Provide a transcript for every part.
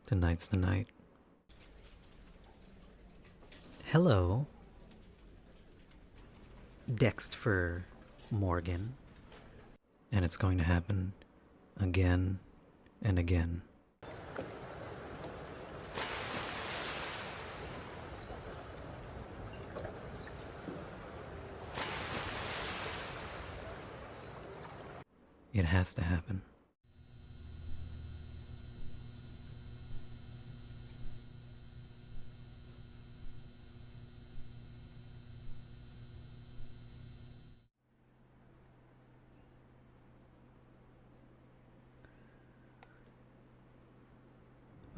Tonight's the night. Hello, DexFUR Morgan. And it's going to happen again and again. It has to happen.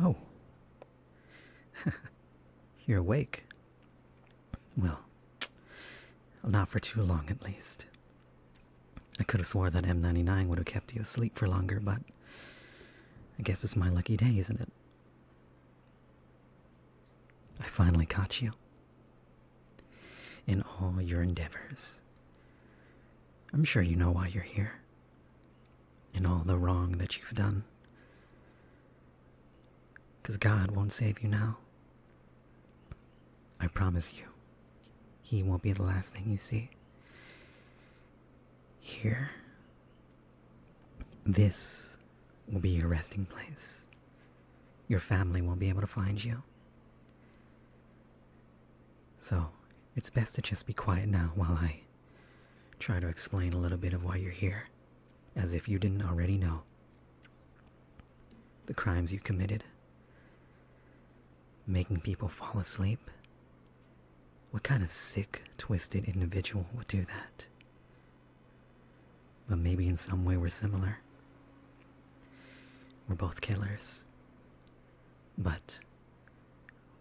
Oh. You're awake. Well, not for too long at least. I could have swore that M99 would have kept you asleep for longer, but I guess it's my lucky day, isn't it? I finally caught you. In all your endeavors. I'm sure you know why you're here. In all the wrong that you've done. 'Cause God won't save you now. I promise you, He won't be the last thing you see. Here, this will be your resting place. Your family won't be able to find you. So, it's best to just be quiet now while I try to explain a little bit of why you're here, as if you didn't already know. The crimes you committed. Making people fall asleep. What kind of sick, twisted individual would do that? But maybe in some way we're similar. We're both killers. But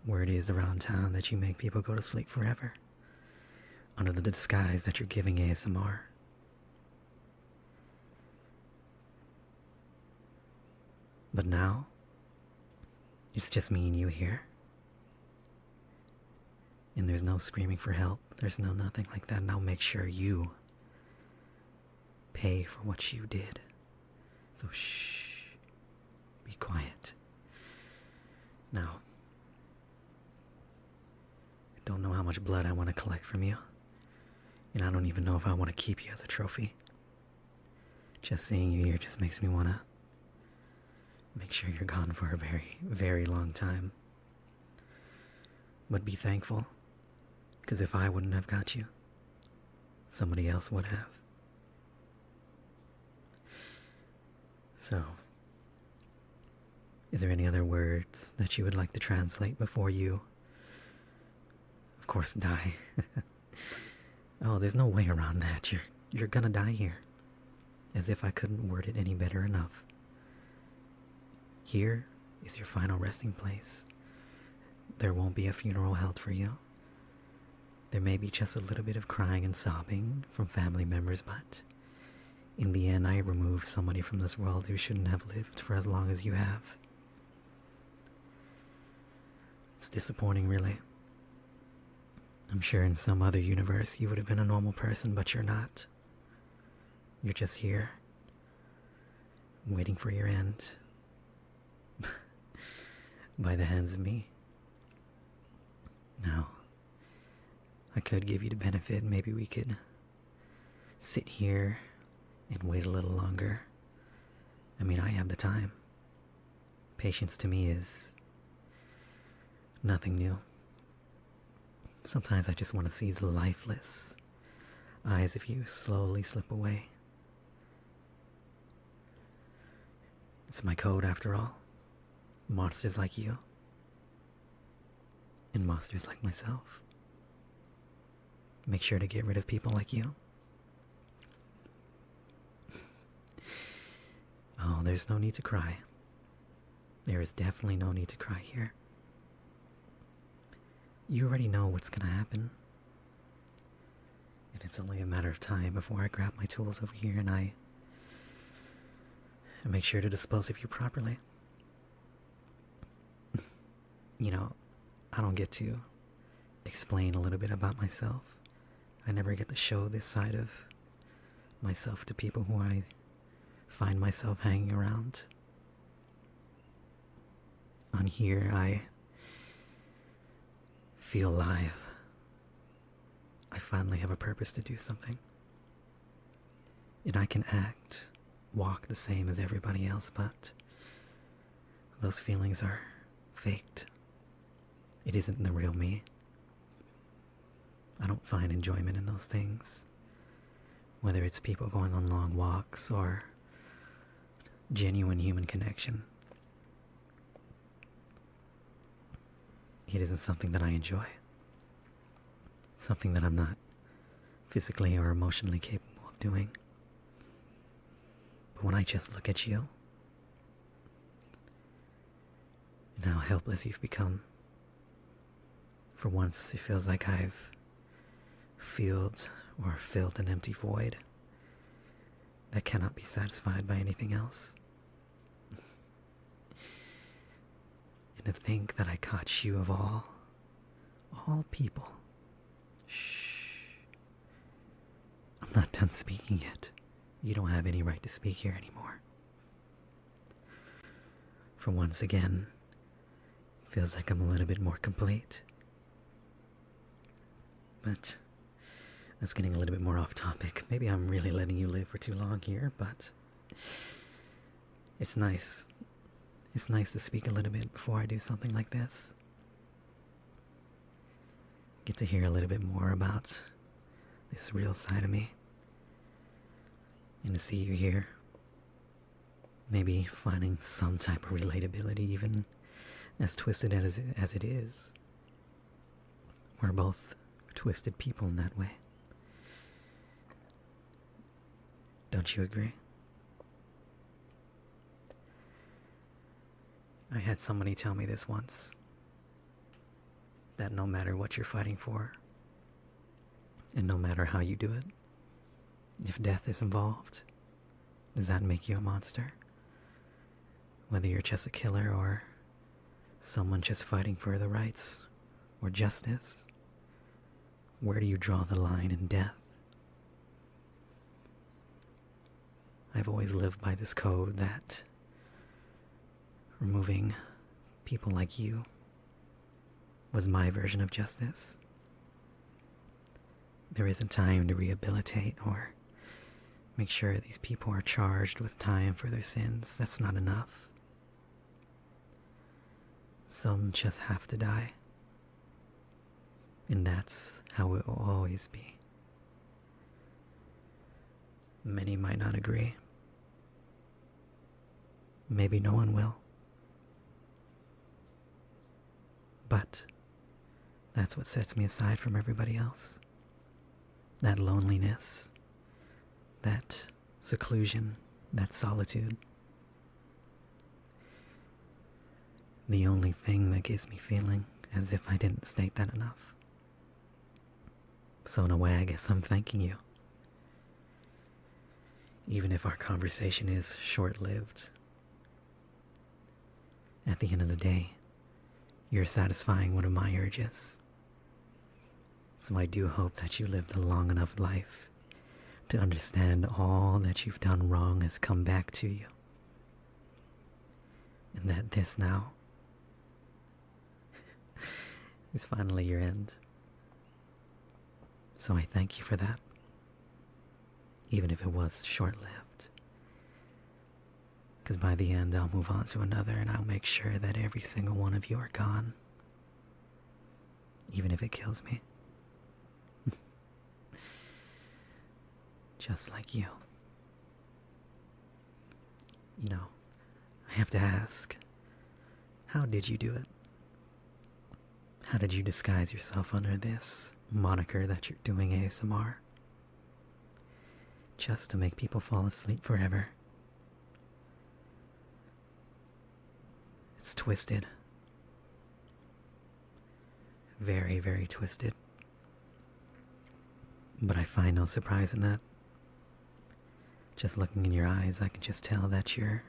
word is around town that you make people go to sleep forever, under the disguise that you're giving ASMR. But now, it's just me and you here. And there's no screaming for help. There's no nothing like that. And I'll make sure you pay for what you did. So shh. Be quiet. Now, I don't know how much blood I want to collect from you. And I don't even know if I want to keep you as a trophy. Just seeing you here just makes me want to make sure you're gone for a very, very long time. But be thankful. Because if I wouldn't have got you, somebody else would have. So, is there any other words that you would like to translate before you, of course, die? Oh, there's no way around that. You're gonna die here. As if I couldn't word it any better enough. Here is your final resting place. There won't be a funeral held for you. There may be just a little bit of crying and sobbing from family members, but in the end, I remove somebody from this world who shouldn't have lived for as long as you have. It's disappointing, really. I'm sure in some other universe you would have been a normal person, but you're not. You're just here, waiting for your end. By the hands of me. Now, I could give you the benefit. Maybe we could sit here and wait a little longer. I mean, I have the time. Patience to me is nothing new. Sometimes I just want to see the lifeless eyes of you slowly slip away. It's my code after all. Monsters like you. And monsters like myself. Make sure to get rid of people like you. Oh, there's no need to cry. There is definitely no need to cry here. You already know what's gonna happen. And it's only a matter of time before I grab my tools over here and I make sure to dispose of you properly. You know, I don't get to explain a little bit about myself. I never get to show this side of myself to people who I find myself hanging around. On here, I feel alive. I finally have a purpose to do something. And I can act, walk the same as everybody else, but those feelings are faked. It isn't the real me. I don't find enjoyment in those things. Whether it's people going on long walks or genuine human connection. It isn't something that I enjoy. Something that I'm not physically or emotionally capable of doing. But when I just look at you, and how helpless you've become, for once it feels like I've filled an empty void that cannot be satisfied by anything else. And to think that I caught you of all people. Shh. I'm not done speaking yet. You don't have any right to speak here anymore. For once again, feels like I'm a little bit more complete. But that's getting a little bit more off topic. Maybe I'm really letting you live for too long here, but it's nice. It's nice to speak a little bit before I do something like this. Get to hear a little bit more about this real side of me. And to see you here. Maybe finding some type of relatability, even as twisted as it is. We're both twisted people in that way. Don't you agree? I had somebody tell me this once, that no matter what you're fighting for, and no matter how you do it, if death is involved, does that make you a monster? Whether you're just a killer or someone just fighting for the rights or justice, where do you draw the line in death? I've always lived by this code that removing people like you was my version of justice. There isn't time to rehabilitate or make sure these people are charged with time for their sins. That's not enough. Some just have to die. And that's how it will always be. Many might not agree. Maybe no one will. But that's what sets me aside from everybody else. That loneliness, that seclusion, that solitude. The only thing that gives me feeling as if I didn't state that enough. So in a way, I guess I'm thanking you. Even if our conversation is short-lived, at the end of the day, you're satisfying one of my urges. So I do hope that you lived a long enough life to understand all that you've done wrong has come back to you. And that this now is finally your end. So I thank you for that. Even if it was short-lived. Because by the end I'll move on to another and I'll make sure that every single one of you are gone. Even if it kills me. Just like you. You know, I have to ask, how did you do it? How did you disguise yourself under this moniker that you're doing ASMR? Just to make people fall asleep forever. It's twisted. Very, very twisted. But I find no surprise in that. Just looking in your eyes, I can just tell that you're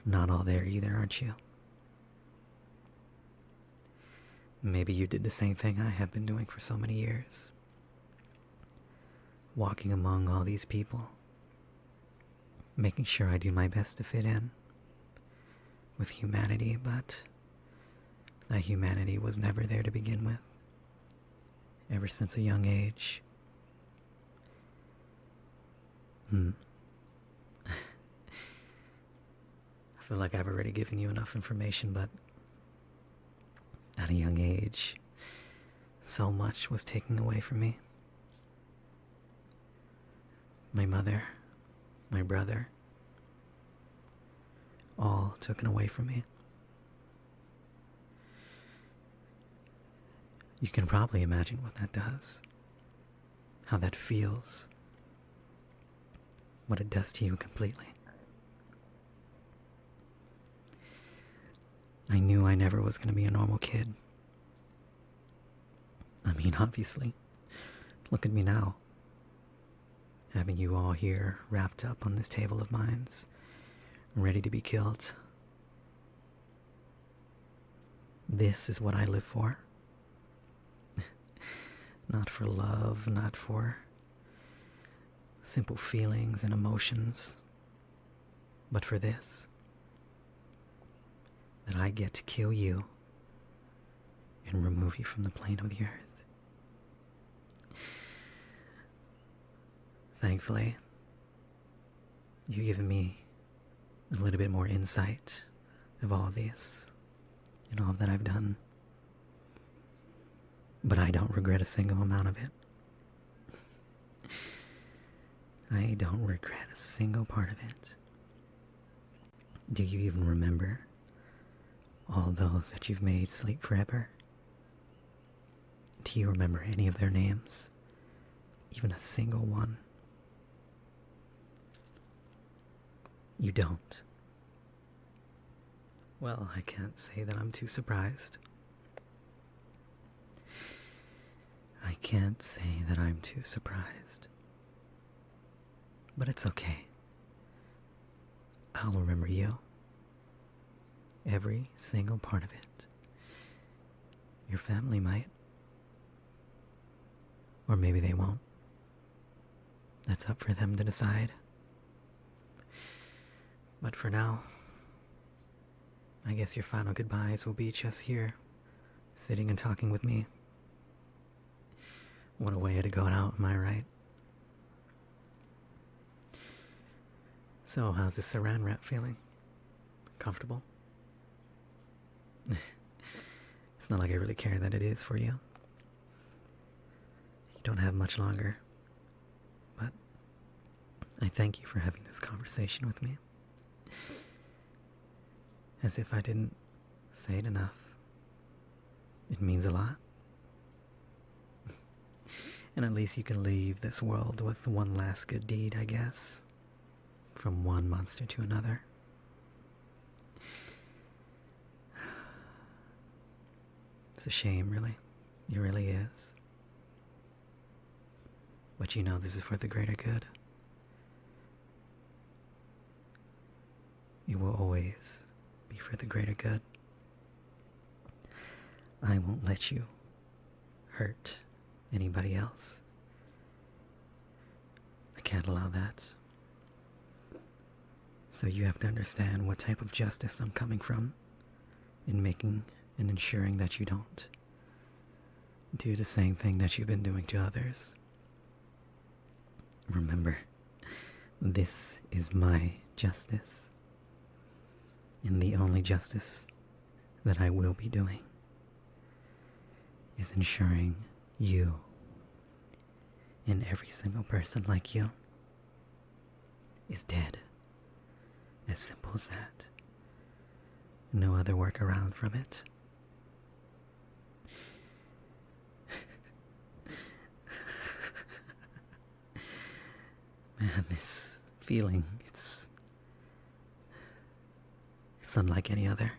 not all there either, aren't you? Maybe you did the same thing I have been doing for so many years. Walking among all these people. Making sure I do my best to fit in. with humanity, but that humanity was never there to begin with. Ever since a young age. I feel like I've already given you enough information, but at a young age, so much was taken away from me. My mother, my brother, all taken away from me. You can probably imagine what that does. How that feels. What it does to you completely. I knew I never was going to be a normal kid. I mean, obviously. Look at me now. Having you all here, wrapped up on this table of mine, ready to be killed. This is what I live for. Not for love, not for simple feelings and emotions, but for this. That I get to kill you and remove you from the plane of the earth. Thankfully, you've given me a little bit more insight of all this and all that I've done. But I don't regret a single amount of it. I don't regret a single part of it. Do you even remember all those that you've made sleep forever? Do you remember any of their names? Even a single one? You don't. Well, I can't say that I'm too surprised. I can't say that I'm too surprised. But it's okay. I'll remember you. Every single part of it. Your family might. Or maybe they won't. That's up for them to decide. But for now, I guess your final goodbyes will be just here, sitting and talking with me. What a way to go out, am I right? So, how's the saran wrap feeling? Comfortable? It's not like I really care that it is for you. You don't have much longer. But I thank you for having this conversation with me. As if I didn't say it enough. It means a lot. And at least you can leave this world with one last good deed, I guess. From one monster to another. It's a shame, really. It really is. But you know this is for the greater good. It will always be for the greater good. I won't let you hurt anybody else. I can't allow that. So you have to understand what type of justice I'm coming from in making and ensuring that you don't do the same thing that you've been doing to others. Remember, this is my justice. And the only justice that I will be doing is ensuring you and every single person like you is dead. As simple as that. No other workaround from it. Man, this feeling, it's unlike any other.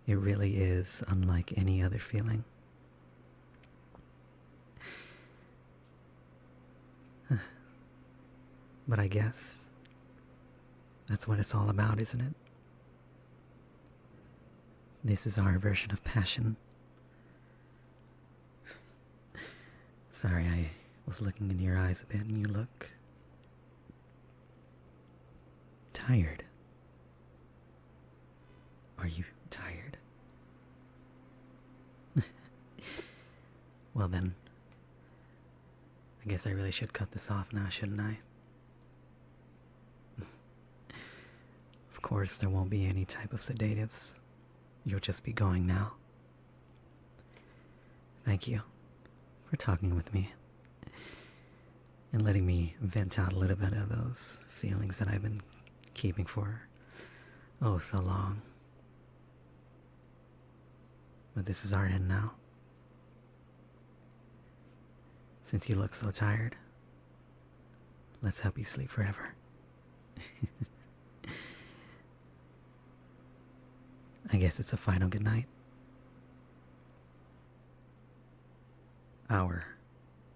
It really is unlike any other feeling. But I guess that's what it's all about, isn't it? This is our version of passion. Sorry, I was looking in your eyes a bit and you look tired. Are you tired? Well then, I guess I really should cut this off now, shouldn't I? Of course, there won't be any type of sedatives. You'll just be going now. Thank you for talking with me and letting me vent out a little bit of those feelings that I've been keeping for oh so long. But this is our end now. Since you look so tired, let's help you sleep forever. I guess it's a final good night. Our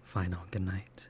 final good night.